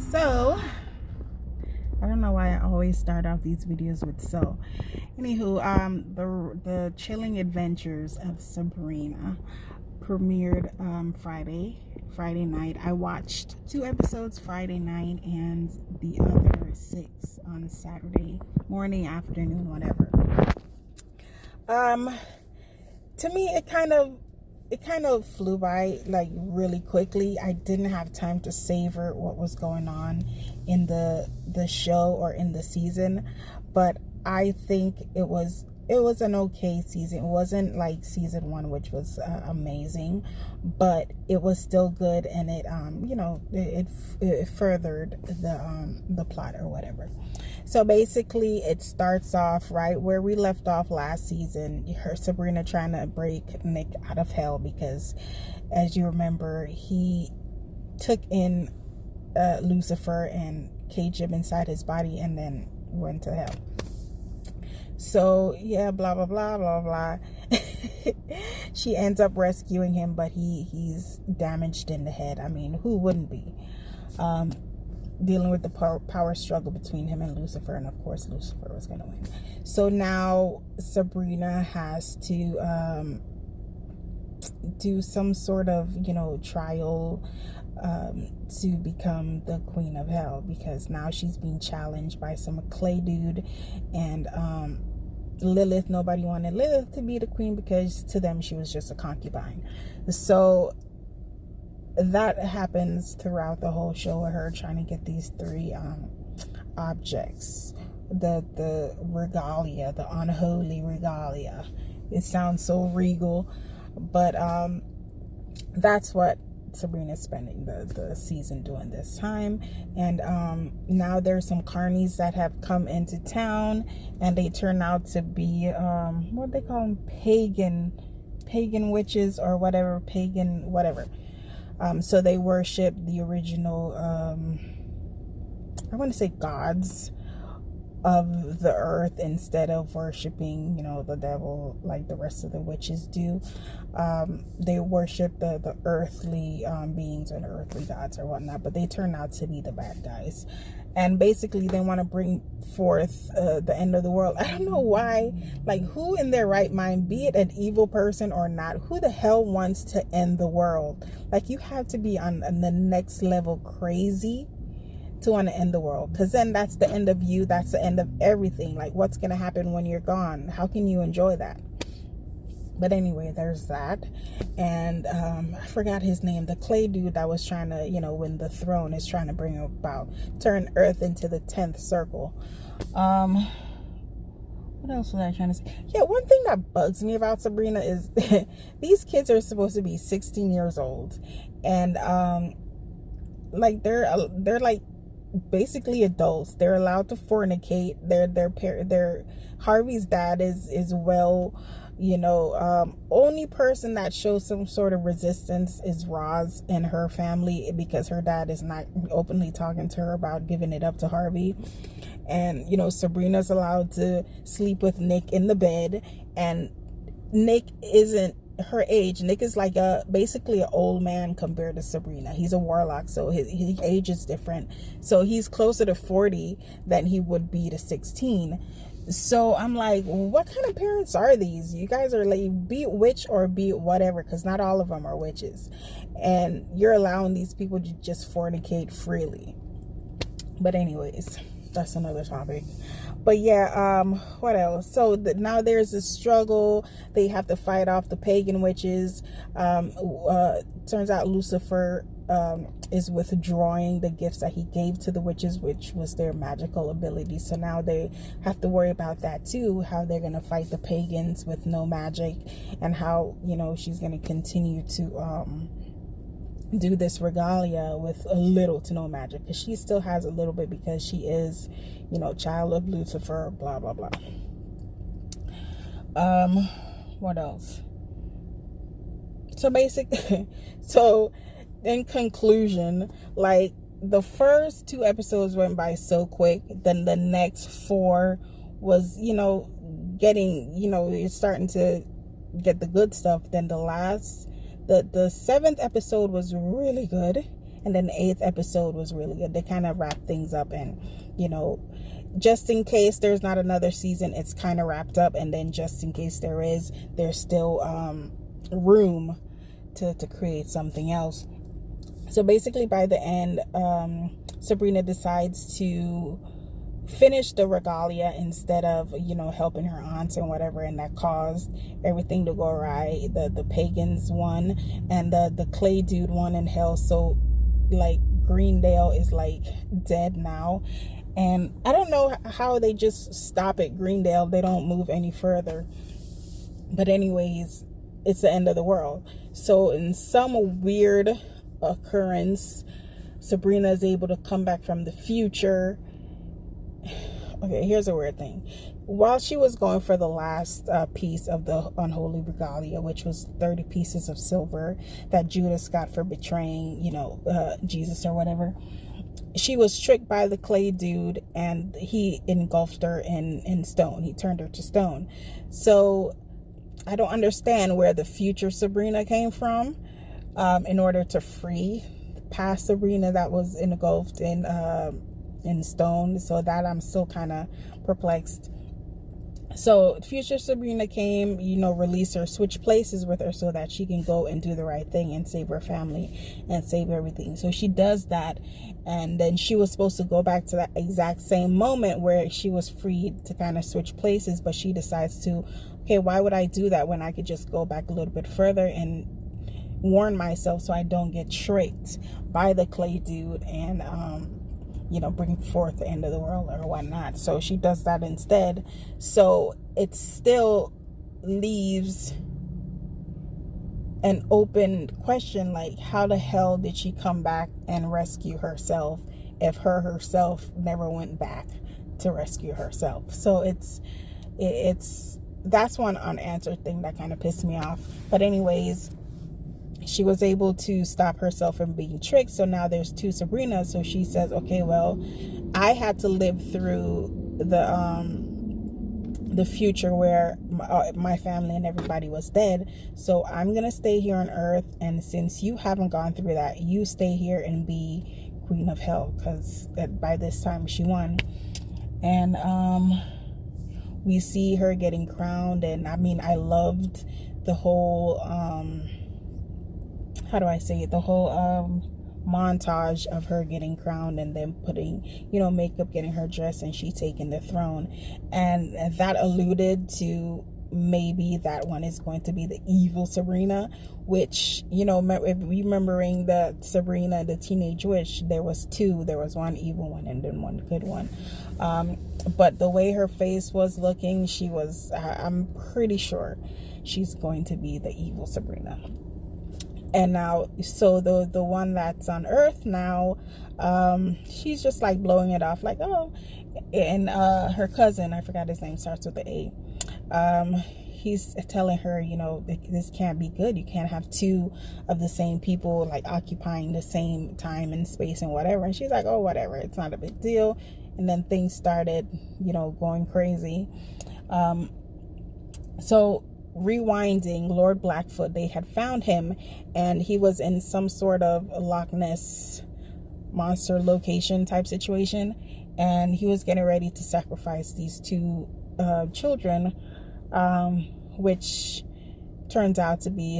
So, I don't know why I always start off these videos with so. Anywho, the chilling adventures of Sabrina premiered Friday night. I watched 2 episodes Friday night and the other 6 on Saturday morning, afternoon, whatever. To me, it kind of flew by like really quickly. I didn't have time to savor what was going on in the show or in the season, but I think it was an okay season. It wasn't like season 1, which was amazing, but it was still good, and it furthered the plot or whatever. So basically, it starts off right where we left off last season. Sabrina trying to break Nick out of hell because, as you remember, he took in Lucifer and caged him inside his body and then went to hell. So yeah, blah blah blah blah blah. She ends up rescuing him, but he's damaged in the head. I mean, who wouldn't be? Dealing with the power struggle between him and Lucifer, and of course Lucifer was going to win. So now Sabrina has to do some sort of trial to become the queen of hell, because now she's being challenged by some clay dude, and Lilith. Nobody wanted Lilith to be the queen because to them she was just a concubine. So that happens throughout the whole show of her trying to get these 3 objects, the regalia, the unholy regalia. It sounds so regal, but that's what Sabrina's spending the season doing this time. And now there's some carnies that have come into town, and they turn out to be what they call them, pagan witches or whatever, pagan whatever. So they worship the original, I want to say gods of the earth instead of worshiping, the devil like the rest of the witches do. They worship the earthly beings or the earthly gods or whatnot, but they turn out to be the bad guys. And basically they want to bring forth the end of the world. I don't know why, like, who in their right mind, be it an evil person or not, who the hell wants to end the world? Like, you have to be on the next level crazy to want to end the world, because then that's the end of you, that's the end of everything. Like, what's going to happen when you're gone? How can you enjoy that? But anyway, there's that. And I forgot his name. The clay dude that was trying to, win the throne, is trying to bring about, turn Earth into the 10th circle. What else was I trying to say? Yeah, one thing that bugs me about Sabrina is these kids are supposed to be 16 years old. And like they're like basically adults. They're allowed to fornicate. Their Harvey's dad is well, only person that shows some sort of resistance is Roz and her family, because her dad is not openly talking to her about giving it up to Harvey. And Sabrina's allowed to sleep with Nick in the bed, and Nick isn't her age. Nick is like basically an old man compared to Sabrina. He's a warlock, so his age is different. So he's closer to 40 than he would be to 16. So I'm like, what kind of parents are these? You guys are like, be it witch or be it whatever, because not all of them are witches, and you're allowing these people to just fornicate freely. But anyways, that's another topic. But yeah, what else? So now there's a struggle. They have to fight off the pagan witches. Turns out Lucifer is withdrawing the gifts that he gave to the witches, which was their magical ability. So now they have to worry about that too, how they're going to fight the pagans with no magic, and how, she's going to continue to do this regalia with a little to no magic, because she still has a little bit, because she is, child of Lucifer, blah blah blah. What else? So in conclusion, like, the first 2 episodes went by so quick, then the next 4 was, getting, you're starting to get the good stuff. Then the 7th episode was really good, And then the 8th episode was really good. They kind of wrapped things up, and just in case there's not another season, it's kind of wrapped up. And then just in case there is, there's still room to create something else. So basically by the end, Sabrina decides to finish the regalia instead of helping her aunts and whatever, and that caused everything to go awry. The pagans won, and the clay dude won in hell. So like Greendale is like dead now, and I don't know how they just stop at Greendale. They don't move any further. But anyways, it's the end of the world. So in some weird occurrence, Sabrina is able to come back from the future. Okay, here's a weird thing. While she was going for the last piece of the unholy regalia, which was 30 pieces of silver that Judas got for betraying, Jesus or whatever, she was tricked by the clay dude, and he engulfed her in stone. He turned her to stone. So I don't understand where the future Sabrina came from in order to free past Sabrina that was engulfed in stone. So that I'm still kind of perplexed. So future Sabrina came, release her, switch places with her so that she can go and do the right thing and save her family and save everything. So she does that, and then she was supposed to go back to that exact same moment where she was freed to kind of switch places, but she decides to, okay, why would I do that when I could just go back a little bit further and warn myself so I don't get tricked by the clay dude and bring forth the end of the world or whatnot. So she does that instead. So it still leaves an open question, like how the hell did she come back and rescue herself if herself never went back to rescue herself? So it's that's one unanswered thing that kind of pissed me off. But anyways, she was able to stop herself from being tricked. So now there's 2 Sabrinas. So she says, okay, well, I had to live through the future where my family and everybody was dead. So I'm going to stay here on Earth. And since you haven't gone through that, you stay here and be Queen of Hell. Because by this time she won. And we see her getting crowned. And I mean, I loved the whole... how do I say it? The whole montage of her getting crowned and then putting, makeup, getting her dress, and she taking the throne. And that alluded to maybe that one is going to be the evil Sabrina, which, remembering the Sabrina, the teenage witch, there was 2. There was one evil one and then one good one. But the way her face was looking, I'm pretty sure she's going to be the evil Sabrina. And now, so the one that's on Earth now, she's just like blowing it off, like, oh, and her cousin, I forgot his name, starts with the A. He's telling her, this can't be good. You can't have 2 of the same people like occupying the same time and space and whatever. And she's like, oh, whatever, it's not a big deal. And then things started, going crazy. So rewinding, Lord Blackfoot, they had found him, and he was in some sort of Loch Ness monster location type situation, and he was getting ready to sacrifice these 2 children, which turns out to be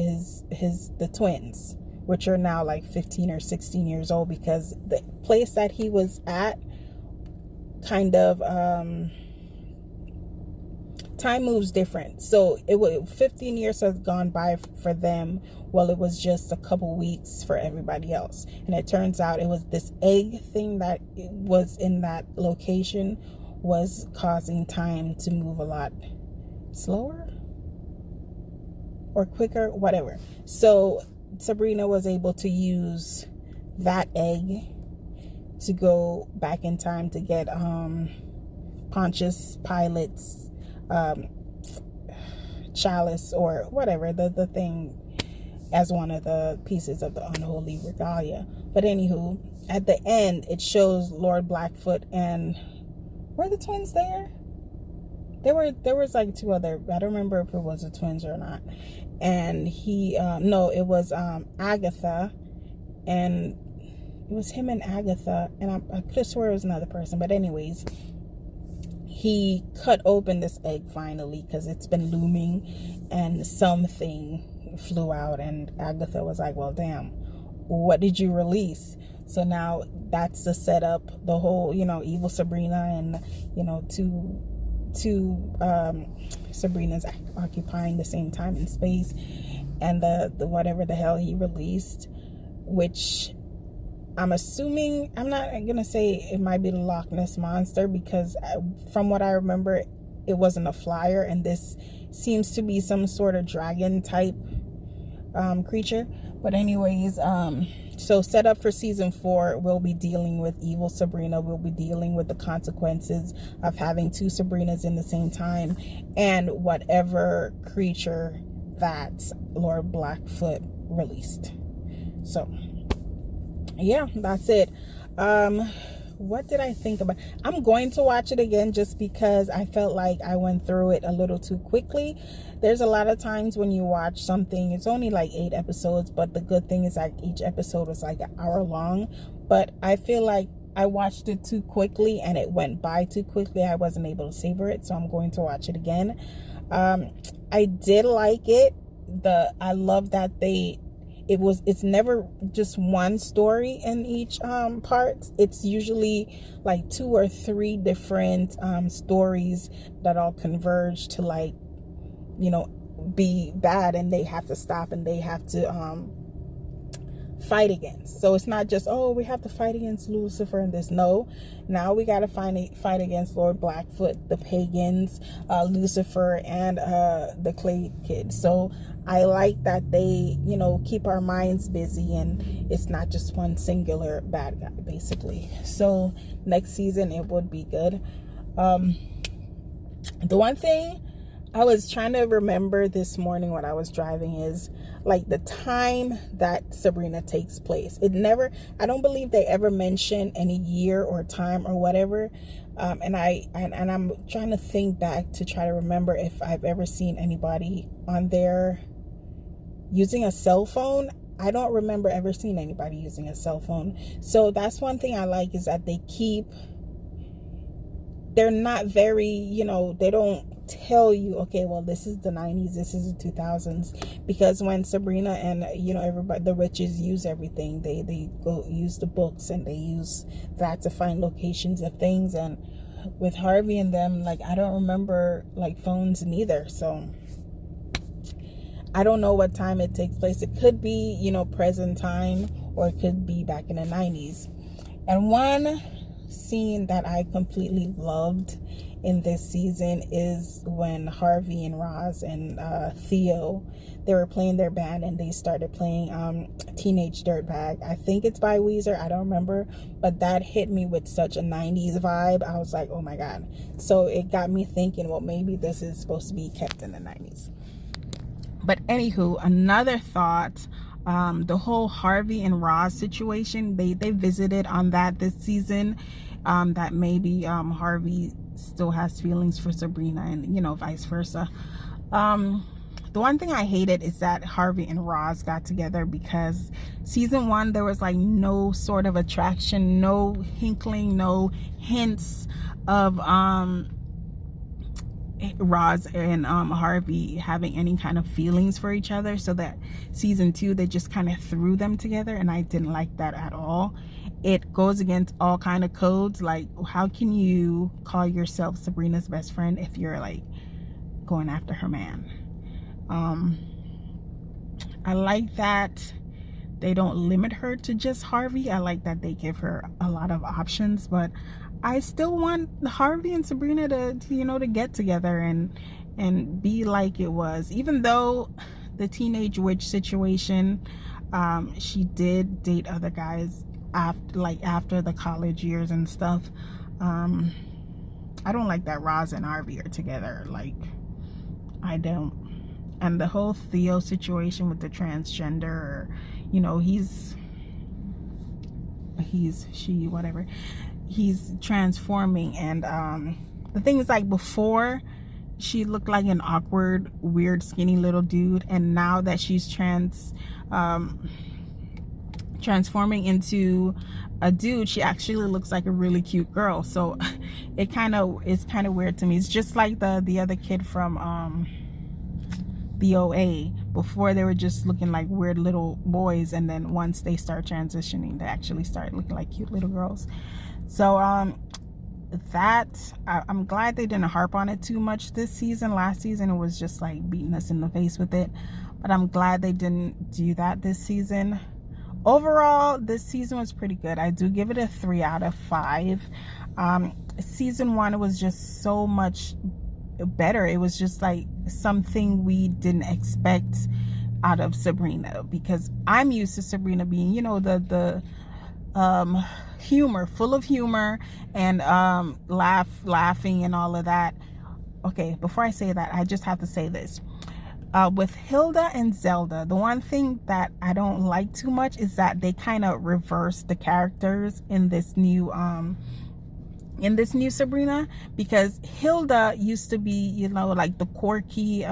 the twins, which are now like 15 or 16 years old, because the place that he was at kind of time moves different. So 15 years has gone by for them, while it was just a couple weeks for everybody else. And it turns out it was this egg thing that was in that location was causing time to move a lot slower or quicker, whatever. So Sabrina was able to use that egg to go back in time to get Pontius Pilate's chalice or whatever, the thing, as one of the pieces of the unholy regalia. But anywho, at the end it shows Lord Blackfoot, and were the twins there? There was like 2 other, I don't remember if it was the twins or not. And he no, it was Agatha and it was him and Agatha, and I could have swore it was another person, but anyways, he cut open this egg finally because it's been looming, and something flew out, and Agatha was like, well, damn, what did you release? So now that's the setup, the whole, evil Sabrina and, two Sabrinas occupying the same time and space, and the whatever the hell he released, which I'm assuming, I'm not gonna say it might be the Loch Ness Monster, because from what I remember, it wasn't a flyer, and this seems to be some sort of dragon type creature. But anyways, so set up for season 4, we'll be dealing with evil Sabrina. We'll be dealing with the consequences of having 2 Sabrinas in the same time, and whatever creature that Lord Blackfoot released. So yeah, that's it. What did I think about? I'm going to watch it again just because I felt like I went through it a little too quickly. There's a lot of times when you watch something, it's only like 8 episodes, but the good thing is like each episode was like an hour long. But I feel like I watched it too quickly and it went by too quickly. I wasn't able to savor it, so I'm going to watch it again. I did like it. I love that it's never just one story in each part. It's usually like 2 or 3 different stories that all converge to, like, be bad, and they have to stop, and they have to fight against. So it's not just, oh, we have to fight against Lucifer and this. No, now we got to fight against Lord Blackfoot, the pagans, Lucifer, and the Clay Kid. So I like that they, keep our minds busy, and it's not just one singular bad guy, basically. So next season it would be good. The one thing I was trying to remember this morning when I was driving is like the time that Sabrina takes place. I don't believe they ever mention any year or time or whatever. And I'm trying to think back to try to remember if I've ever seen anybody on there using a cell phone. I don't remember ever seeing anybody using a cell phone. So that's one thing I like, is that they're not very, they don't tell you, okay, well, this is the 90s, this is the 2000s, because when Sabrina and everybody, the witches, use everything, they go use the books, and they use that to find locations of things. And with Harvey and them, like, I don't remember like phones neither, so I don't know what time it takes place. It could be present time, or it could be back in the 90s. And one scene that I completely loved in this season is when Harvey and Roz and Theo, they were playing their band, and they started playing Teenage Dirtbag. I think it's by Weezer, I don't remember, but that hit me with such a 90s vibe. I was like, oh my god. So it got me thinking, well, maybe this is supposed to be kept in the 90s. But anywho, another thought, the whole Harvey and Roz situation, they visited on that this season, that maybe Harvey still has feelings for Sabrina, and vice versa. The one thing I hated is that Harvey and Roz got together, because season 1 there was like no sort of attraction, no hinkling, no hints of Roz and Harvey having any kind of feelings for each other. So that season 2 they just kind of threw them together, and I didn't like that at all. It goes against all kind of codes. Like, how can you call yourself Sabrina's best friend if you're like going after her man? I like that they don't limit her to just Harvey. I like that they give her a lot of options, but I still want Harvey and Sabrina to get together and be like it was. Even though the teenage witch situation, she did date other guys after the college years and stuff. I don't like that Roz and Harvey are together. Like, I don't. And the whole Theo situation with the transgender, he's transforming. And the thing is, like, before she looked like an awkward, weird, skinny little dude, and now that she's transformed transforming into a dude, she actually looks like a really cute girl. So it's kind of weird to me. It's just like the other kid from the OA. Before, they were just looking like weird little boys, and then once they start transitioning, they actually start looking like cute little girls. So I'm glad they didn't harp on it too much this season. Last season, it was just like beating us in the face with it, but I'm glad they didn't do that this season. Overall, this season was pretty good. I do give it a 3 out of 5. Season 1 was just so much better. It was just like something we didn't expect out of Sabrina, because I'm used to Sabrina being, you know, the humor, full of humor, and laughing and all of that. Okay, before I say that, I just have to say this. With Hilda and Zelda, the one thing that I don't like too much is that they kind of reverse the characters in this new Sabrina, because Hilda used to be, you know, like the quirky,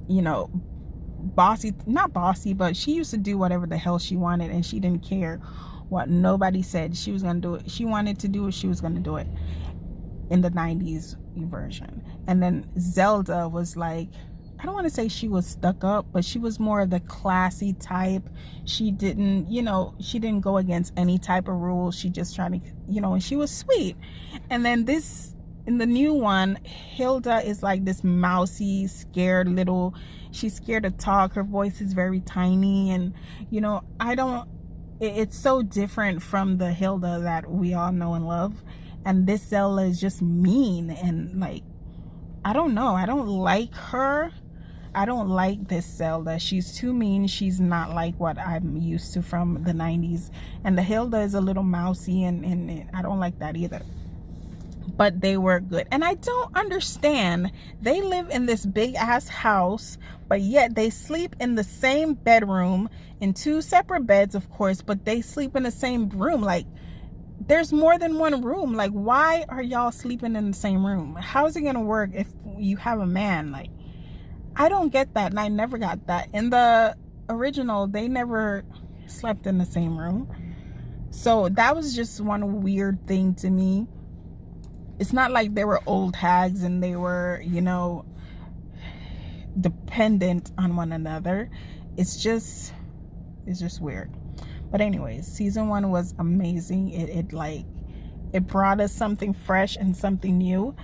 you know, bossy, not bossy, but she used to do whatever the hell she wanted, and she didn't care what nobody said. She was gonna do it. She wanted to do it, she was gonna do it, in the 90s version. And then Zelda was like, I don't want to say she was stuck up, but she was more of the classy type. She didn't, you know, she didn't go against any type of rules. She just tried to, you know, and she was sweet. And then this, in the new one, Hilda is like this mousy, scared little, she's scared to talk. Her voice is very tiny, and, you know, it's so different from the Hilda that we all know and love. And this Zelda is just mean, and like, I don't know, I don't like her. I don't like this Zelda. She's too mean. She's not like what I'm used to from the 90s. And the Hilda is a little mousy, and I don't like that either. But they were good. And I don't understand. They live in this big ass house, but yet they sleep in the same bedroom, in 2 separate beds, of course, but they sleep in the same room. Like, there's more than one room. Like, why are y'all sleeping in the same room? How is it gonna work if you have a man? Like, I don't get that, and I never got that. In the original, they never slept in the same room. So that was just one weird thing to me. It's not like they were old hags and they were, you know, dependent on one another. It's just weird. But anyways, season 1 was amazing. It brought us something fresh and something new.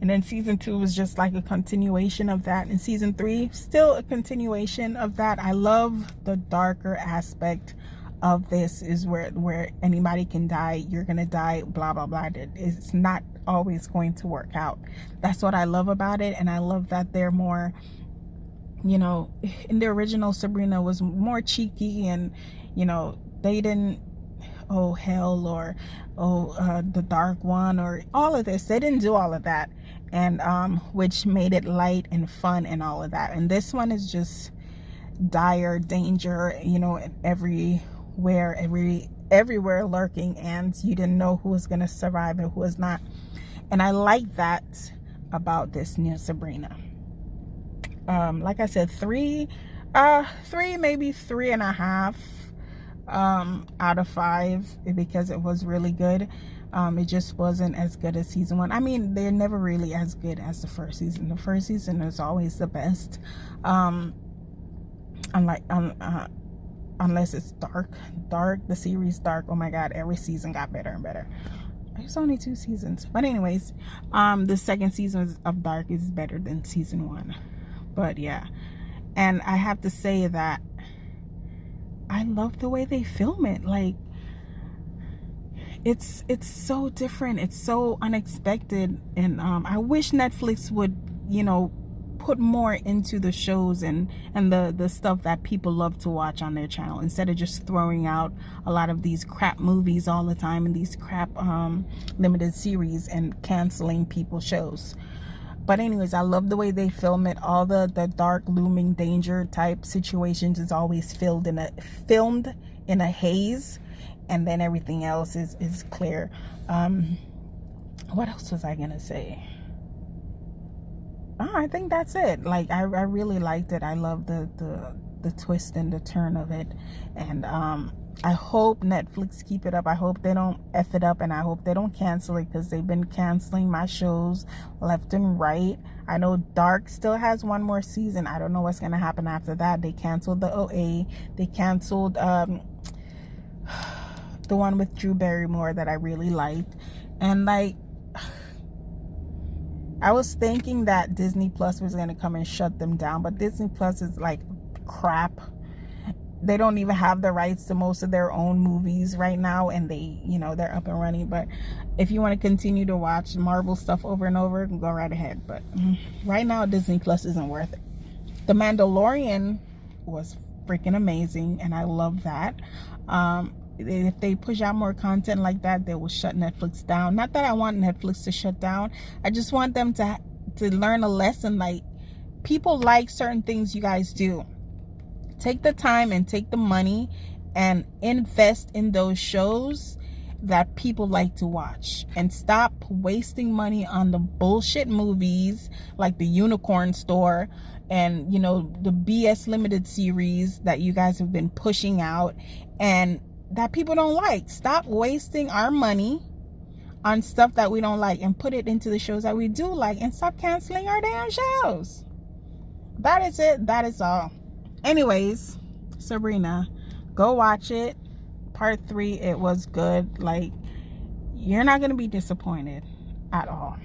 And then season 2 was just like a continuation of that. And season 3, still a continuation of that. I love the darker aspect of this, is where anybody can die. You're gonna die, blah blah blah. It's not always going to work out. That's what I love about it. And I love that they're more, you know, in the original, Sabrina was more cheeky, and, you know, they didn't, oh hell, or the dark one, or all of this. They didn't do all of that, and which made it light and fun and all of that. And this one is just dire danger, you know, everywhere lurking, and you didn't know who was going to survive and who was not. And I like that about this new Sabrina. Like I said, 3, maybe 3.5 out of 5, because it was really good. It just wasn't as good as season 1. I mean, they're never really as good as the first season. The first season is always the best. Unless it's Dark, the series Dark. Oh my God, every season got better and better. There's only 2 seasons, but anyways, the second season of Dark is better than season 1. But yeah, and I have to say that I love the way they film it. Like, it's so different, it's so unexpected, and I wish Netflix would, you know, put more into the shows and the stuff that people love to watch on their channel, instead of just throwing out a lot of these crap movies all the time, and these crap limited series, and canceling people's shows. But anyways, I love the way they film it. All the dark, looming danger type situations is always filmed in a haze, and then everything else is clear. What else was I gonna say? I think that's it. Like, I really liked it. I love the the twist and the turn of it. And I hope Netflix keep it up. I hope they don't F it up, and I hope they don't cancel it, because they've been canceling my shows left and right. I know Dark still has one more season. I don't know what's going to happen after that. They canceled the OA. They canceled the one with Drew Barrymore that I really liked. And like, I was thinking that Disney Plus was going to come and shut them down, but Disney Plus is like crap. They don't even have the rights to most of their own movies right now, and they, you know, they're up and running. But if you want to continue to watch Marvel stuff over and over, go right ahead. But right now, Disney Plus isn't worth it. The Mandalorian was freaking amazing, and I love that. If they push out more content like that, they will shut Netflix down. Not that I want Netflix to shut down. I just want them to learn a lesson. Like, people like certain things you guys do. Take the time and take the money and invest in those shows that people like to watch, and stop wasting money on the bullshit movies like the Unicorn Store and, you know, the BS limited series that you guys have been pushing out and that people don't like. Stop wasting our money on stuff that we don't like and put it into the shows that we do like, and stop canceling our damn shows. That is it. That is all. Anyways, Sabrina, go watch it. Part 3, it was good. Like, you're not going to be disappointed at all.